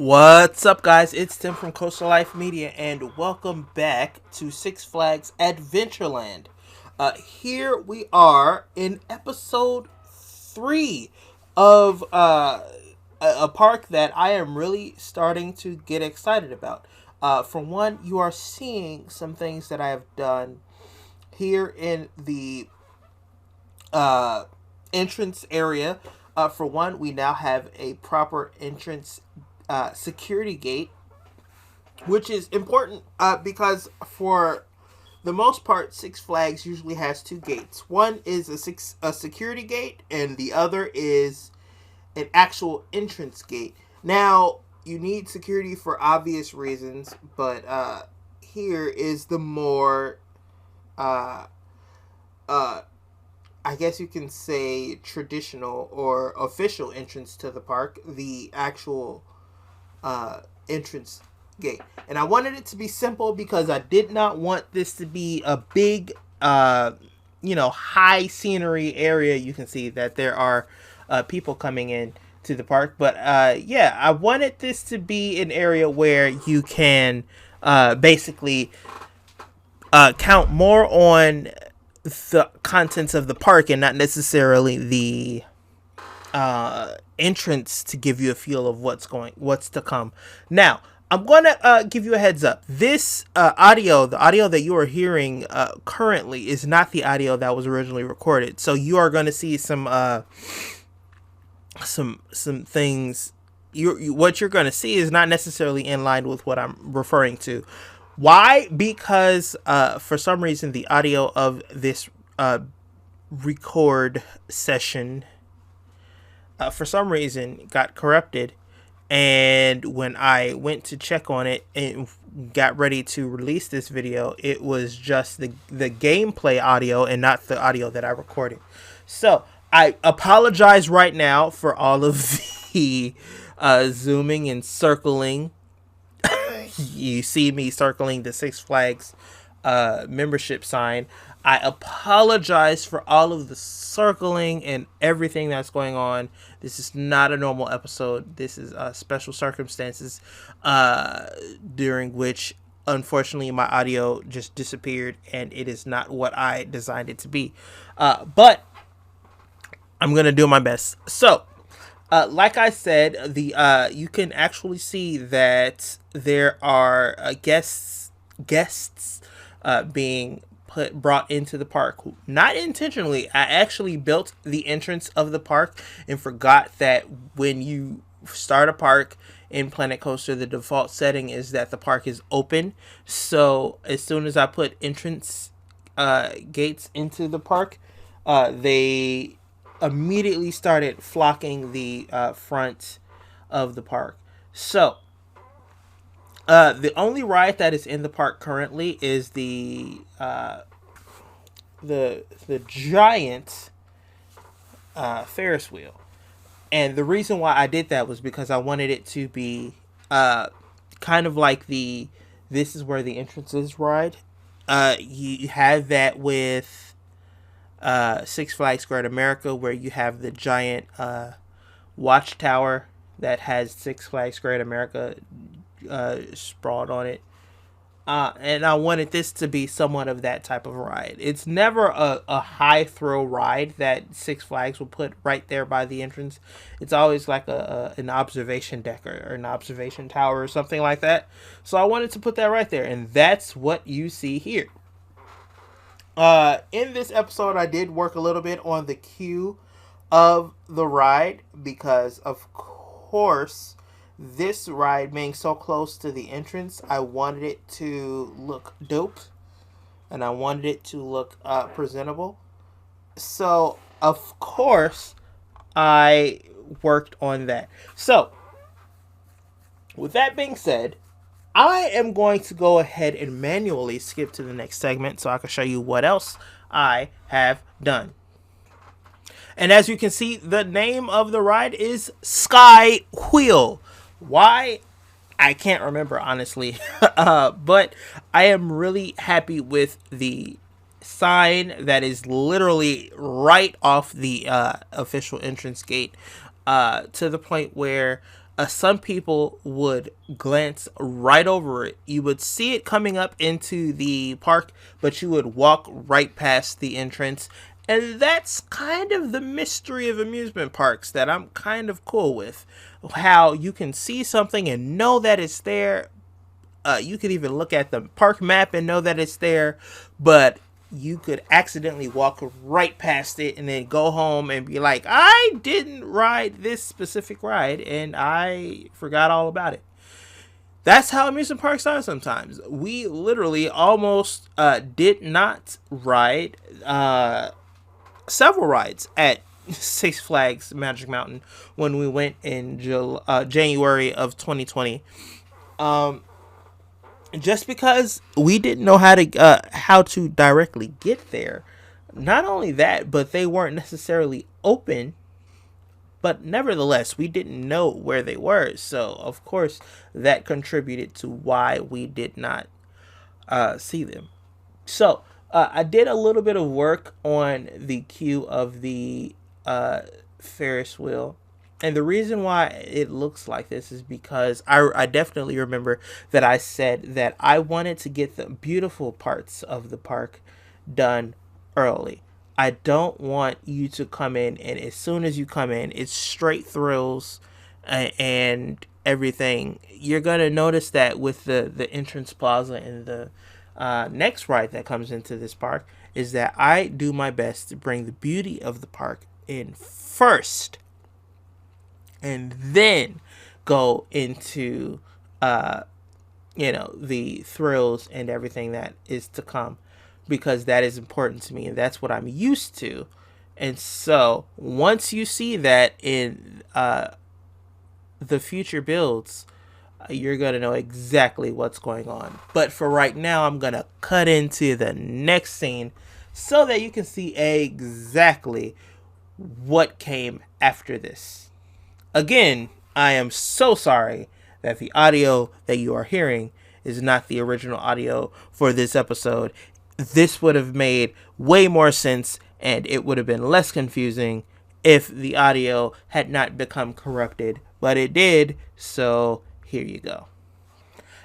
What's up, guys? It's Tim from Coastal Life Media, and welcome back to Six Flags Adventureland. Here we are in episode 3 of a park that I am really starting to get excited about. For one, you are seeing some things that I have done here in the uh, entrance area. For one, we now have a proper entrance security gate, which is important because for the most part, Six Flags usually has two gates. One is a security gate, and the other is an actual entrance gate. Now, you need security for obvious reasons, but here is the more uh, uh, I guess you can say traditional or official entrance to the park, the actual entrance gate. And I wanted it to be simple because I did not want this to be a big, high scenery area. You can see that there are people coming in to the park. But yeah, I wanted this to be an area where you can basically count more on the contents of the park and not necessarily the entrance to give you a feel of what's to come. Now, I'm gonna give you a heads up. This audio, the audio that you are hearing currently, is not the audio that was originally recorded. So you are going to see some things. What you're going to see is not necessarily in line with what I'm referring to. Why? Because for some reason the audio of this record session for some reason got corrupted, and when I went to check on it and got ready to release this video, it was just the gameplay audio and not the audio that I recorded. So I apologize right now for all of the zooming and circling. You see me circling the Six Flags membership sign. I apologize for all of the circling and everything that's going on. This is not a normal episode. This is special circumstances during which, unfortunately, my audio just disappeared, and it is not what I designed it to be. But I'm going to do my best. So, like I said, the you can actually see that there are guests being brought into the park, not intentionally. I actually built the entrance of the park and forgot that when you start a park in Planet Coaster, the default setting is that the park is open. So as soon as I put entrance gates into the park, they immediately started flocking the front of the park. So the only ride that is in the park currently is the giant Ferris wheel, and the reason why I did that was because I wanted it to be kind of like the "This is where the entrance is" ride. You have that with Six Flags Great America, where you have the giant watchtower that has Six Flags Great America sprawled on it. And I wanted this to be somewhat of that type of ride. It's never a high throw ride that Six Flags will put right there by the entrance. It's always like an observation deck or an observation tower or something like that. So I wanted to put that right there, and that's what you see here. In this episode, I did work a little bit on the queue of the ride because, of course, this ride being so close to the entrance, I wanted it to look dope and I wanted it to look presentable. So, of course, I worked on that. So, with that being said, I am going to go ahead and manually skip to the next segment so I can show you what else I have done. And as you can see, the name of the ride is Sky Wheel. Why? I can't remember, honestly. But I am really happy with the sign that is literally right off the official entrance gate, to the point where some people would glance right over it. You would see it coming up into the park, but you would walk right past the entrance. And that's kind of the mystery of amusement parks that I'm kind of cool with. How you can see something and know that it's there. You could even look at the park map and know that it's there, but you could accidentally walk right past it and then go home and be like, I didn't ride this specific ride and I forgot all about it. That's how amusement parks are sometimes. We literally almost did not ride several rides at Six Flags Magic Mountain when we went in January of 2020. Just because we didn't know how to directly get there. Not only that, but they weren't necessarily open. But nevertheless, we didn't know where they were. So, of course, that contributed to why we did not see them. So, I did a little bit of work on the queue of the Ferris wheel. And the reason why it looks like this is because I definitely remember that I said that I wanted to get the beautiful parts of the park done early. I don't want you to come in and as soon as you come in, it's straight thrills and everything. You're going to notice that with the entrance plaza and the next ride that comes into this park is that I do my best to bring the beauty of the park in first and then go into the thrills and everything that is to come, because that is important to me and that's what I'm used to. And so once you see that in the future builds, you're going to know exactly what's going on. But for right now, I'm going to cut into the next scene so that you can see exactly what came after this. Again, I am so sorry that the audio that you are hearing is not the original audio for this episode. This would have made way more sense and it would have been less confusing if the audio had not become corrupted, but it did, so here you go.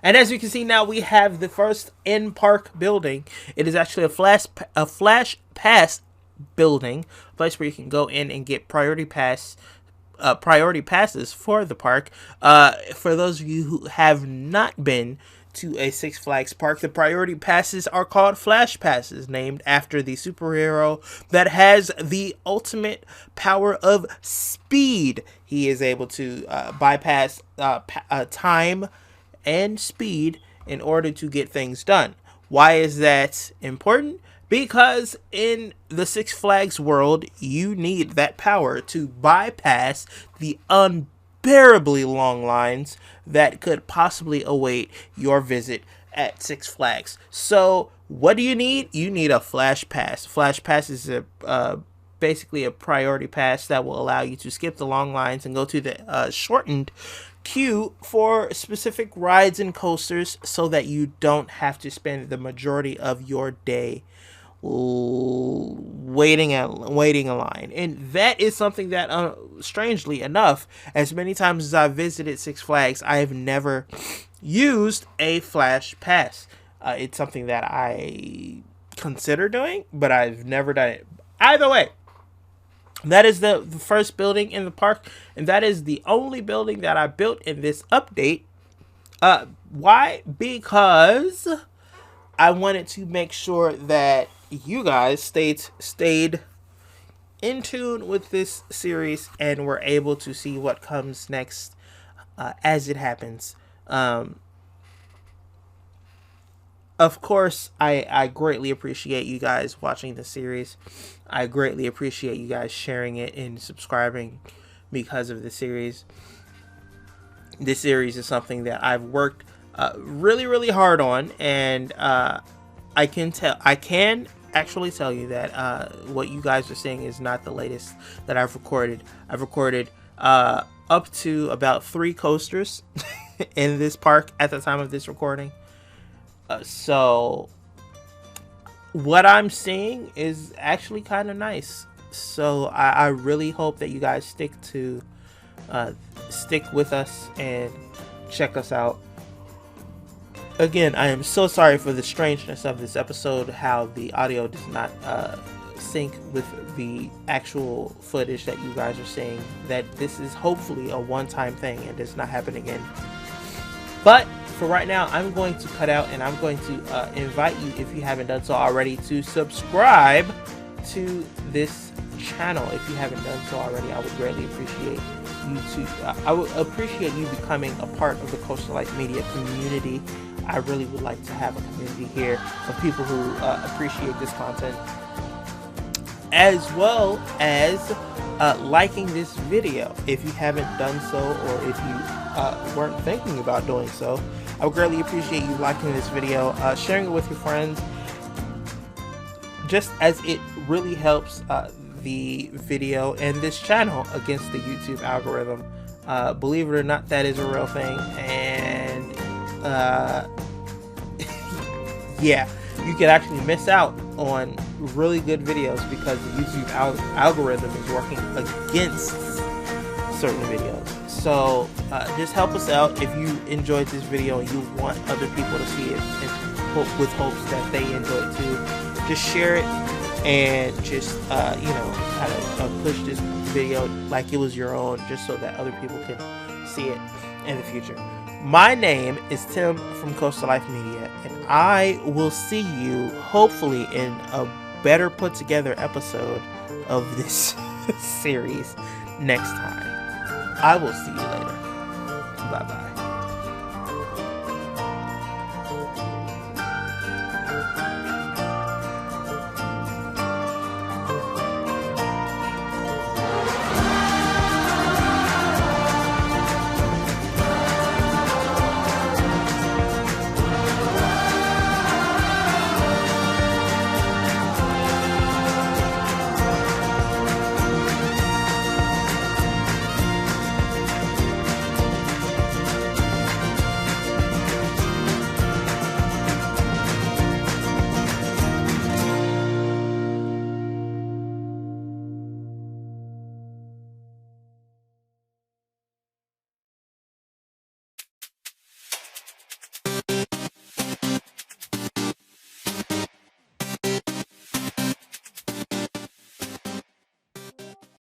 And as you can see now, we have the first in-park building. It is actually a flash pass building, a place where you can go in and get priority passes for the park. For those of you who have not been to a Six Flags park, the priority passes are called flash passes, named after the superhero that has the ultimate power of speed. He is able to bypass time and speed in order to get things done. Why is that important? Because in the Six Flags world, you need that power to bypass the unbearably long lines that could possibly await your visit at Six Flags. So what do you need? You need a flash pass. Flash pass is basically a priority pass that will allow you to skip the long lines and go to the shortened queue for specific rides and coasters so that you don't have to spend the majority of your day waiting a line. And that is something that strangely enough, as many times as I've visited Six Flags, I have never used a flash pass. It's something that I consider doing, but I've never done it. Either way, that is the first building in the park, and that is the only building that I built in this update. Why? Because I wanted to make sure that you guys stayed in tune with this series and were able to see what comes next as it happens. Of course, I greatly appreciate you guys watching the series. I greatly appreciate you guys sharing it and subscribing because of the series. This series is something that I've worked really, really hard on, and I can actually tell you that what you guys are seeing is not the latest that I've recorded. I've recorded up to about 3 coasters in this park at the time of this recording. So what I'm seeing is actually kind of nice. So I really hope that you guys stick to stick with us and check us out. Again, I am so sorry for the strangeness of this episode, how the audio does not sync with the actual footage that you guys are seeing. That this is hopefully a one-time thing and does not happen again. But for right now, I'm going to cut out, and I'm going to invite you, if you haven't done so already, to subscribe to this channel. If you haven't done so already, I would greatly appreciate you I would appreciate you becoming a part of the Coastal Life Media community. I really would like to have a community here of people who appreciate this content, as well as liking this video. If you haven't done so, or if you weren't thinking about doing so, I would greatly appreciate you liking this video, sharing it with your friends, just as it really helps the video and this channel against the YouTube algorithm. Believe it or not, that is a real thing, and yeah, you could actually miss out on really good videos because the YouTube algorithm is working against certain videos. So just help us out. If you enjoyed this video and you want other people to see it, and with hopes that they enjoy it too, just share it and just you know, kind of push this video like it was your own, just so that other people can see it in the future. My name is Tim from Coastal Life Media, and I will see you hopefully in a better put together episode of this series next time. I will see you later. Bye bye.